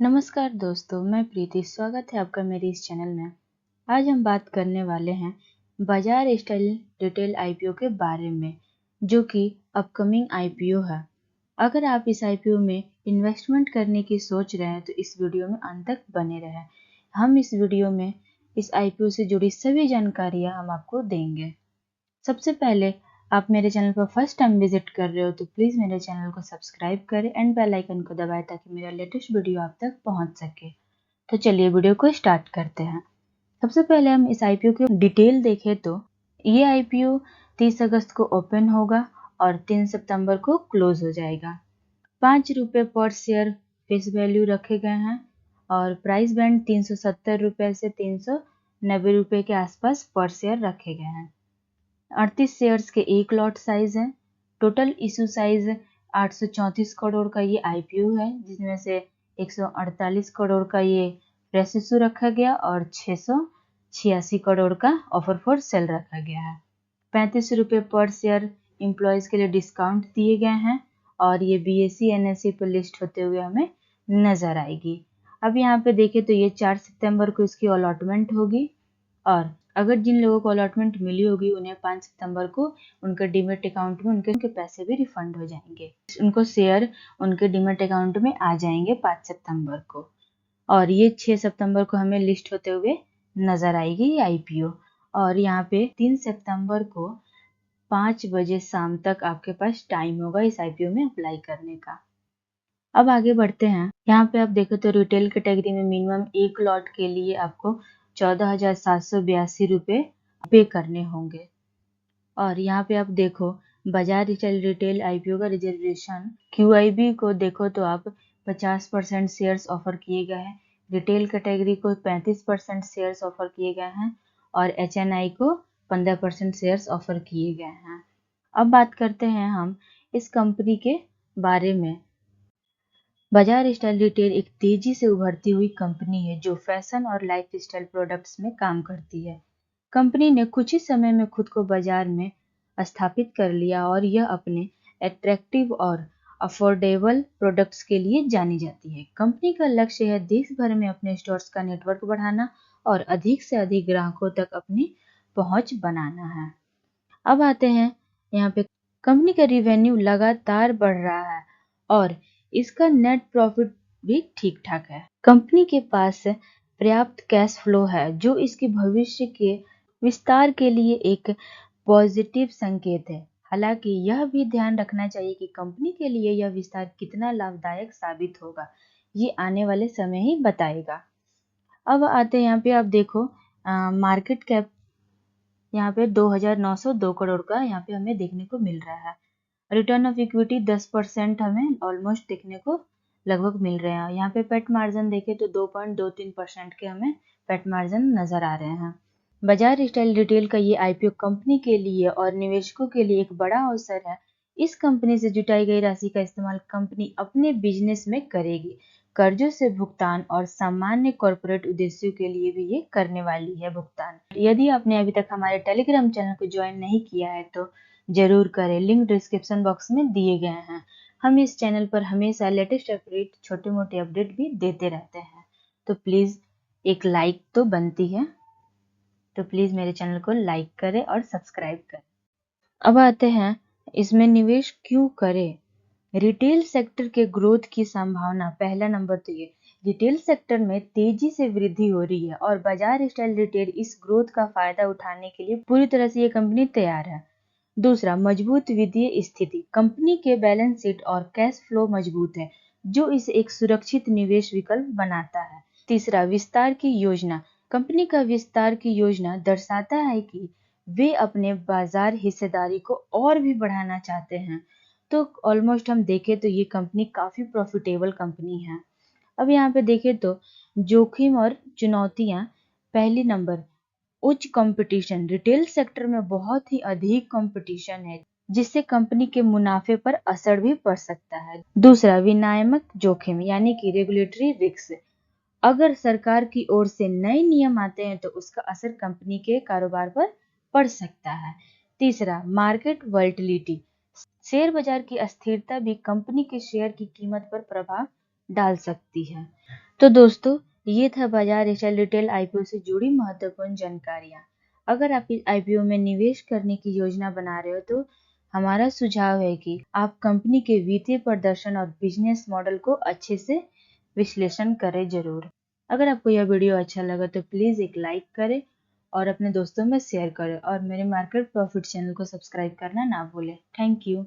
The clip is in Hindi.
नमस्कार दोस्तों, मैं प्रीति। स्वागत है आपका मेरे इस चैनल में। आज हम बात करने वाले हैं बाजार स्टाइल रिटेल आईपीओ के बारे में, जो कि अपकमिंग आईपीओ है। अगर आप इस आईपीओ में इन्वेस्टमेंट करने की सोच रहे हैं तो इस वीडियो में अंत तक बने रहें। हम इस वीडियो में इस आईपीओ से जुड़ी सभी जानकारियां हम आपको देंगे। सबसे पहले आप मेरे चैनल पर फर्स्ट टाइम विजिट कर रहे हो तो प्लीज़ मेरे चैनल को सब्सक्राइब करें एंड बेल आइकन को दबाएं ताकि मेरा लेटेस्ट वीडियो आप तक पहुंच सके। तो चलिए वीडियो को स्टार्ट करते हैं। सबसे पहले हम इस आईपीओ की डिटेल देखें तो ये आईपीओ 30 अगस्त को ओपन होगा और 3 सितंबर को क्लोज हो जाएगा। 5 रुपये पर शेयर फेस वैल्यू रखे गए हैं और प्राइस बैंड 370 रुपये से 390 रुपये के आसपास पर शेयर रखे गए हैं। 38 शेयर्स के एक लॉट साइज है। टोटल इशू साइज 834 करोड़ का ये आईपीओ है, जिसमें से 148 करोड़ का ये फ्रेश इशू रखा गया और 686 करोड़ का ऑफर फॉर सेल रखा गया है। 35 रुपये पर शेयर एम्प्लॉयज के लिए डिस्काउंट दिए गए हैं और ये बीएसई एनएसई पर लिस्ट होते हुए हमें नजर आएगी। अब यहाँ पे देखें तो ये 4 सितंबर को इसकी अलॉटमेंट होगी और अगर जिन लोगों को अलॉटमेंट मिली होगी उन्हें 5 सितंबर को उनके डीमेट अकाउंट में उनके पैसे भी रिफंड हो जाएंगे। उनको शेयर उनके डीमेट अकाउंट में आ जाएंगे 5 सितंबर को और ये 6 सितंबर को हमें लिस्ट होते हुए नजर आएगी ये आईपीओ। और यहाँ पे 3 सितंबर को 5 बजे शाम तक आपके पास टाइम होगा इस आईपीओ में अप्लाई करने का। अब आगे बढ़ते हैं। यहाँ पे आप देखो तो रिटेल कैटेगरी में मिनिमम एक लॉट के लिए आपको 14,782 रुपये पे करने होंगे। और यहाँ पे आप देखो बाजार रिटेल आईपीओ का रिजर्वेशन क्यूआईबी को देखो तो आप 50% शेयर्स ऑफर किए गए हैं। रिटेल कैटेगरी को 35% शेयर्स ऑफर किए गए हैं और एचएनआई को 15% शेयर्स ऑफर किए गए हैं। अब बात करते हैं हम इस कंपनी के बारे में। बाजार स्टाइल रिटेल एक तेजी से उभरती हुई कंपनी है जो फैशन और लाइफस्टाइल प्रोडक्ट्स में काम करती है। कंपनी ने कुछ ही समय में खुद को बाजार में स्थापित कर लिया और यह अपने अट्रैक्टिव और अफोर्डेबल प्रोडक्ट्स के लिए जानी जाती है। कंपनी का लक्ष्य है देश भर में अपने स्टोर्स का नेटवर्क बढ़ाना और अधिक से अधिक ग्राहकों तक अपनी पहुंच बनाना है। अब आते हैं यहाँ पे कंपनी का रिवेन्यू लगातार बढ़ रहा है और इसका नेट प्रॉफिट भी ठीक ठाक है। कंपनी के पास पर्याप्त कैश फ्लो है जो इसके भविष्य के विस्तार के लिए एक पॉजिटिव संकेत है। हालांकि यह भी ध्यान रखना चाहिए कि कंपनी के लिए यह विस्तार कितना लाभदायक साबित होगा, ये आने वाले समय ही बताएगा। अब आते हैं यहाँ पे आप देखो मार्केट कैप यहाँ पे 2,902 करोड़ का यहाँ पे हमें देखने को मिल रहा है। रिटर्न ऑफ इक्विटी 10% हमें ऑलमोस्ट देखने को लगभग मिल रहे हैं। यहाँ पे पेट मार्जिन देखें तो 2.23% के हमें पेट मार्जिन नजर आ रहे हैं। बाजार स्टाइल रिटेल का ये आईपीओ कंपनी के लिए और निवेशकों के लिए एक बड़ा अवसर है। इस कंपनी से जुटाई गई राशि का इस्तेमाल कंपनी अपने बिजनेस में करेगी। कर्जों से भुगतान और सामान्य कॉर्पोरेट उद्देश्यों के लिए भी ये करने वाली है भुगतान। यदि आपने अभी तक हमारे टेलीग्राम चैनल को ज्वाइन नहीं किया है तो जरूर करें, लिंक डिस्क्रिप्शन बॉक्स में दिए गए हैं। हम इस चैनल पर हमेशा लेटेस्ट अपडेट, छोटे मोटे अपडेट भी देते रहते हैं, तो प्लीज एक लाइक तो बनती है, तो प्लीज मेरे चैनल को लाइक करें और सब्सक्राइब करें। अब आते हैं इसमें निवेश क्यों करें। रिटेल सेक्टर के ग्रोथ की संभावना, पहला नंबर तो ये रिटेल सेक्टर में तेजी से वृद्धि हो रही है और बाजार स्टाइल रिटेल इस ग्रोथ का फायदा उठाने के लिए पूरी तरह से ये कंपनी तैयार है। दूसरा, मजबूत वित्तीय स्थिति, कंपनी के बैलेंस शीट और कैश फ्लो मजबूत है जो इसे एक सुरक्षित निवेश विकल्प बनाता है। तीसरा, विस्तार की योजना, कंपनी का विस्तार की योजना दर्शाता है कि वे अपने बाजार हिस्सेदारी को और भी बढ़ाना चाहते हैं। तो ऑलमोस्ट हम देखें तो ये कंपनी काफी प्रॉफिटेबल कंपनी है। अब यहाँ पे देखें तो जोखिम और चुनौतियां, पहली नंबर उच्च कंपटीशन, रिटेल सेक्टर में बहुत ही अधिक कंपटीशन है जिससे कंपनी के मुनाफे पर असर भी पड़ सकता है। दूसरा, विनियामक जोखिम यानी कि रेगुलेटरी रिस्क, अगर सरकार की ओर से नए नियम आते हैं तो उसका असर कंपनी के कारोबार पर पड़ सकता है। तीसरा, मार्केट वोलेटिलिटी, शेयर बाजार की अस्थिरता भी कंपनी के शेयर की कीमत पर प्रभाव डाल सकती है। तो दोस्तों, ये था बाजार स्टाइल रिटेल आईपीओ से जुड़ी महत्वपूर्ण जानकारियाँ। अगर आप इस आईपीओ में निवेश करने की योजना बना रहे हो तो हमारा सुझाव है कि आप कंपनी के वित्तीय प्रदर्शन और बिजनेस मॉडल को अच्छे से विश्लेषण करें जरूर। अगर आपको यह वीडियो अच्छा लगा तो प्लीज़ एक लाइक करें और अपने दोस्तों में शेयर करें और मेरे मार्केट प्रॉफिट चैनल को सब्सक्राइब करना ना भूलें। Thank you.